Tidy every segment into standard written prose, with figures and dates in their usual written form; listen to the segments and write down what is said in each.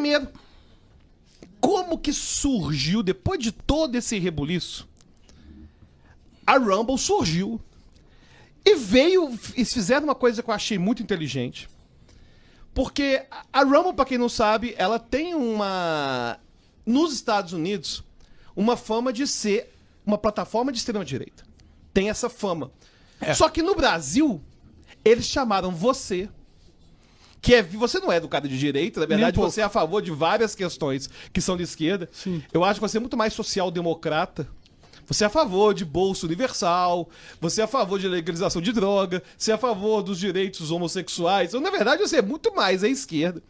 Primeiro, como que surgiu, depois de todo esse rebuliço, a Rumble surgiu e veio, e fizeram uma coisa que eu achei muito inteligente. Porque a Rumble, pra quem não sabe, ela tem nos Estados Unidos, uma fama de ser uma plataforma de extrema-direita. Tem essa fama. Só que no Brasil, eles chamaram você, você não é do cara de direita, na verdade você é a favor de várias questões que são de esquerda. Sim. Eu acho que você é muito mais social-democrata. Você é a favor de bolsa universal, você é a favor de legalização de droga, você é a favor dos direitos homossexuais. Então, na verdade, você é muito mais à esquerda.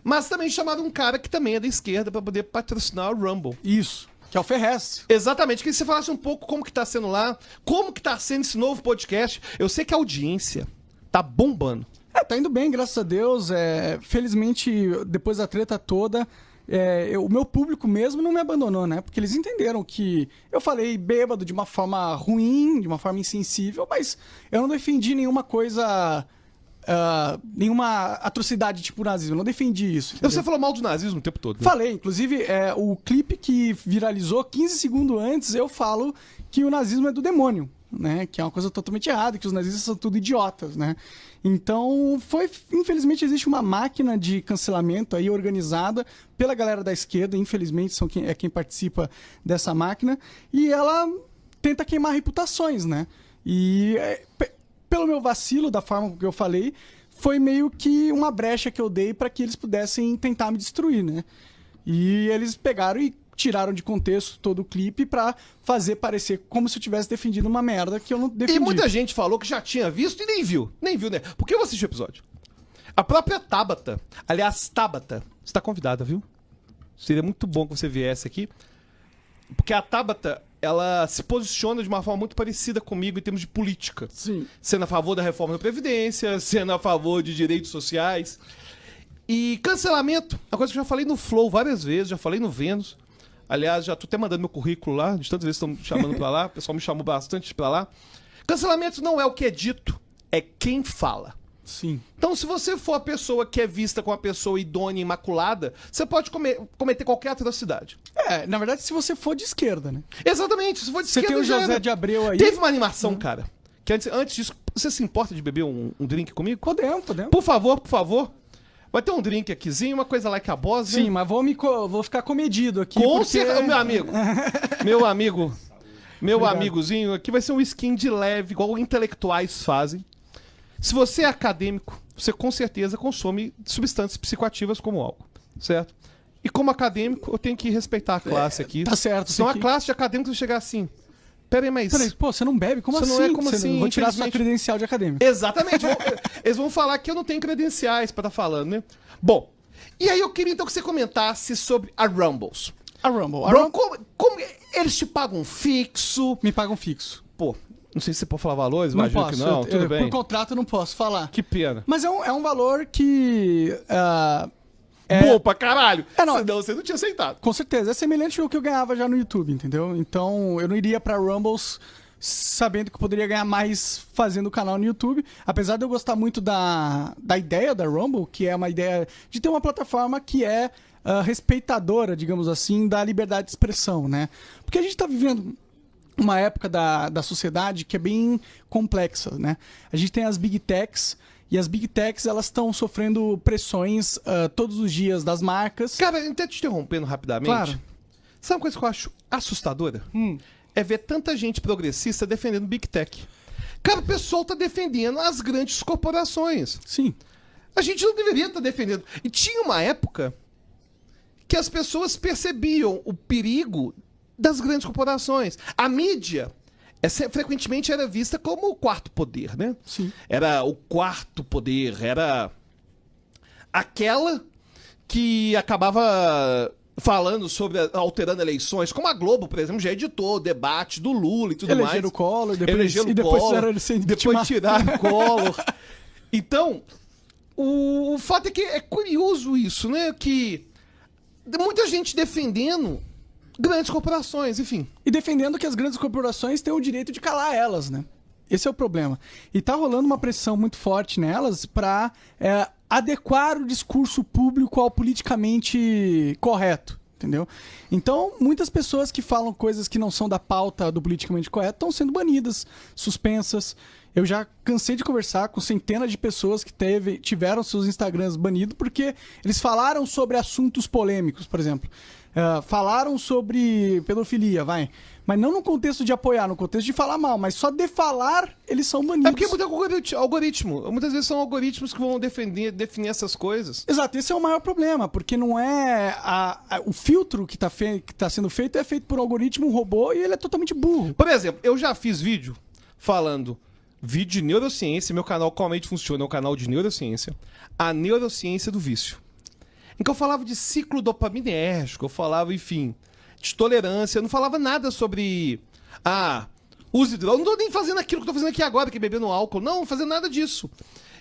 Mas também chamaram um cara que também é da esquerda para poder patrocinar o Rumble. Isso. Que é o Ferrez. Exatamente. Queria que você falasse um pouco como que tá sendo lá, como que tá sendo esse novo podcast. Eu sei que a audiência tá bombando. Tá indo bem, graças a Deus. Felizmente, depois da treta toda, o meu público mesmo não me abandonou, né? Porque eles entenderam que eu falei bêbado de uma forma ruim, de uma forma insensível, mas eu não defendi nenhuma coisa, nenhuma atrocidade tipo nazismo. Eu não defendi isso. Entendeu? Você falou mal do nazismo o tempo todo. Né? Falei, inclusive, o clipe que viralizou 15 segundos antes, eu falo que o nazismo é do demônio, né? Que é uma coisa totalmente errada, que os nazistas são tudo idiotas, né? Então, infelizmente, existe uma máquina de cancelamento aí organizada pela galera da esquerda, infelizmente, quem participa dessa máquina, e ela tenta queimar reputações, né? E pelo meu vacilo, da forma que eu falei, foi meio que uma brecha que eu dei para que eles pudessem tentar me destruir, né? E eles pegaram e tiraram de contexto todo o clipe pra fazer parecer como se eu tivesse defendido uma merda que eu não defendi. E muita gente falou que já tinha visto e nem viu. Nem viu, né? Por que eu assisti o episódio? A própria Tabata, aliás, Tabata, você tá convidada, viu? Seria muito bom que você viesse aqui. Porque a Tabata, ela se posiciona de uma forma muito parecida comigo em termos de política. Sim. Sendo a favor da reforma da Previdência, sendo a favor de direitos sociais. E cancelamento, uma coisa que eu já falei no Flow várias vezes, já falei no Vênus. Aliás, já tô até mandando meu currículo lá, de tantas vezes estão me chamando pra lá, o pessoal me chamou bastante pra lá. Cancelamento não é o que é dito, é quem fala. Sim. Então, se você for a pessoa que é vista como uma pessoa idônea e imaculada, você pode cometer qualquer atrocidade. Na verdade, se você for de esquerda, né? Exatamente, se for de esquerda... Você tem o José de Abreu aí... Teve uma animação, cara, que antes disso... Você se importa de beber um drink comigo? Podemos. Por favor. Vai ter um drink aquizinho, uma coisa like a boss, Sim, mas vou ficar comedido aqui. Com certeza, meu amigozinho, aqui vai ser um skin de leve, igual intelectuais fazem. Se você é acadêmico, você com certeza consome substâncias psicoativas como álcool, certo? E como acadêmico, eu tenho que respeitar a classe aqui. Tá certo. Senão a classe de acadêmicos chegar assim... Peraí, pô, você não bebe? Como você assim? Não é como assim? Vou tirar sua credencial de acadêmico. Exatamente. Eles vão falar que eu não tenho credenciais pra estar falando, né? Bom, e aí eu queria então que você comentasse sobre a Rumbles. A Rumble. Como eles te pagam fixo? Me pagam fixo. Pô, não sei se você pode falar valores, Não imagino posso. que não, tudo bem. Por contrato eu não posso falar. Que pena. Mas é um valor que... Bom pra caralho. Não. Senão você não tinha aceitado. Com certeza. É semelhante ao que eu ganhava já no YouTube, entendeu? Então, eu não iria pra Rumbles sabendo que eu poderia ganhar mais fazendo o canal no YouTube. Apesar de eu gostar muito da ideia da Rumble, que é uma ideia de ter uma plataforma que é respeitadora, digamos assim, da liberdade de expressão, né? Porque a gente tá vivendo uma época da sociedade que é bem complexa, né? A gente tem as Big Techs, e as Big Techs, elas estão sofrendo pressões todos os dias das marcas. Cara, até te interrompendo rapidamente. Claro. Sabe uma coisa que eu acho assustadora? É ver tanta gente progressista defendendo Big Tech. Cara, o pessoal tá defendendo as grandes corporações. Sim. A gente não deveria estar defendendo. E tinha uma época que as pessoas percebiam o perigo das grandes corporações. A mídia... frequentemente era vista como o quarto poder, né? Sim. Era o quarto poder, era aquela que acabava falando sobre alterando eleições, como a Globo, por exemplo, já editou o debate do Lula e tudo mais. Elegeram o Collor, depois fizeram ele ser depois tiraram o Collor. Então, o fato é que é curioso isso, né? Que muita gente defendendo grandes corporações, enfim. E defendendo que as grandes corporações têm o direito de calar elas, né? Esse é o problema. E tá rolando uma pressão muito forte nelas pra adequar o discurso público ao politicamente correto, entendeu? Então, muitas pessoas que falam coisas que não são da pauta do politicamente correto estão sendo banidas, suspensas. Eu já cansei de conversar com centenas de pessoas que tiveram seus Instagrams banidos porque eles falaram sobre assuntos polêmicos, por exemplo. Falaram sobre pedofilia, mas não no contexto de apoiar, no contexto de falar mal, mas só de falar eles são banidos. É porque é algoritmo. Muitas vezes são algoritmos que vão definir essas coisas. Exato, esse é o maior problema, porque não é o filtro que tá sendo feito é feito por um algoritmo, um robô, e ele é totalmente burro. Por exemplo, eu já fiz vídeo falando vídeo de neurociência, meu canal Qualmente Funciona é um canal de neurociência, a neurociência do vício. Em que eu falava de ciclo dopaminérgico, eu falava, enfim, de tolerância, eu não falava nada sobre, use droga, eu não tô nem fazendo aquilo que eu tô fazendo aqui agora, que é bebendo álcool, não fazendo nada disso.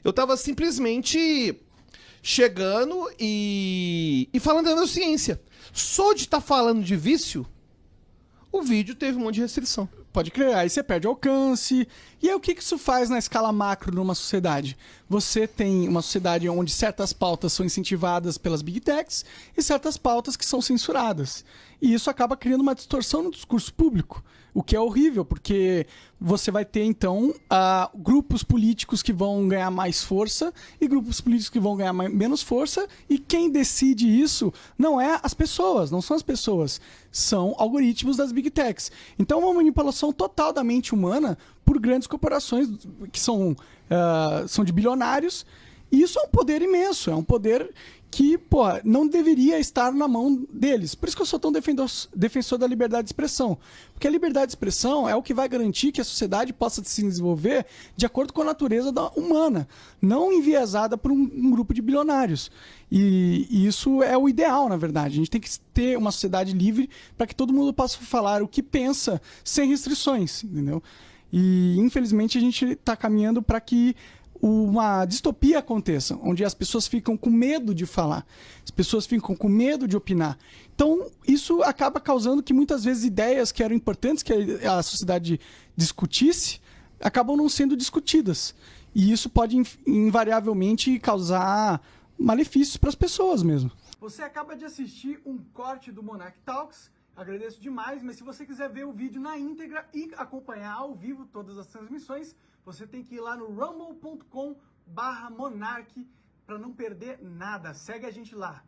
Eu tava simplesmente chegando e falando da neurociência. Só de estar falando de vício, o vídeo teve um monte de restrição. Pode crer, aí você perde alcance. E aí o que isso faz na escala macro numa sociedade? Você tem uma sociedade onde certas pautas são incentivadas pelas big techs e certas pautas que são censuradas. E isso acaba criando uma distorção no discurso público, o que é horrível, porque você vai ter, então, grupos políticos que vão ganhar mais força e grupos políticos que vão ganhar menos força, e quem decide isso não é as pessoas, não são as pessoas, são algoritmos das big techs. Então é uma manipulação total da mente humana por grandes corporações que são de bilionários, e isso é um poder imenso, é um poder que, não deveria estar na mão deles. Por isso que eu sou tão defensor da liberdade de expressão. Porque a liberdade de expressão é o que vai garantir que a sociedade possa se desenvolver de acordo com a natureza humana, não enviesada por um grupo de bilionários. E isso é o ideal, na verdade. A gente tem que ter uma sociedade livre para que todo mundo possa falar o que pensa sem restrições, entendeu? E, infelizmente, a gente está caminhando para que uma distopia aconteça, onde as pessoas ficam com medo de falar, as pessoas ficam com medo de opinar. Então, isso acaba causando que muitas vezes ideias que eram importantes que a sociedade discutisse, acabam não sendo discutidas. E isso pode invariavelmente causar malefícios para as pessoas mesmo. Você acaba de assistir um corte do Monarch Talks. Agradeço demais, mas se você quiser ver o vídeo na íntegra e acompanhar ao vivo todas as transmissões, você tem que ir lá no rumble.com/monarch para não perder nada. Segue a gente lá.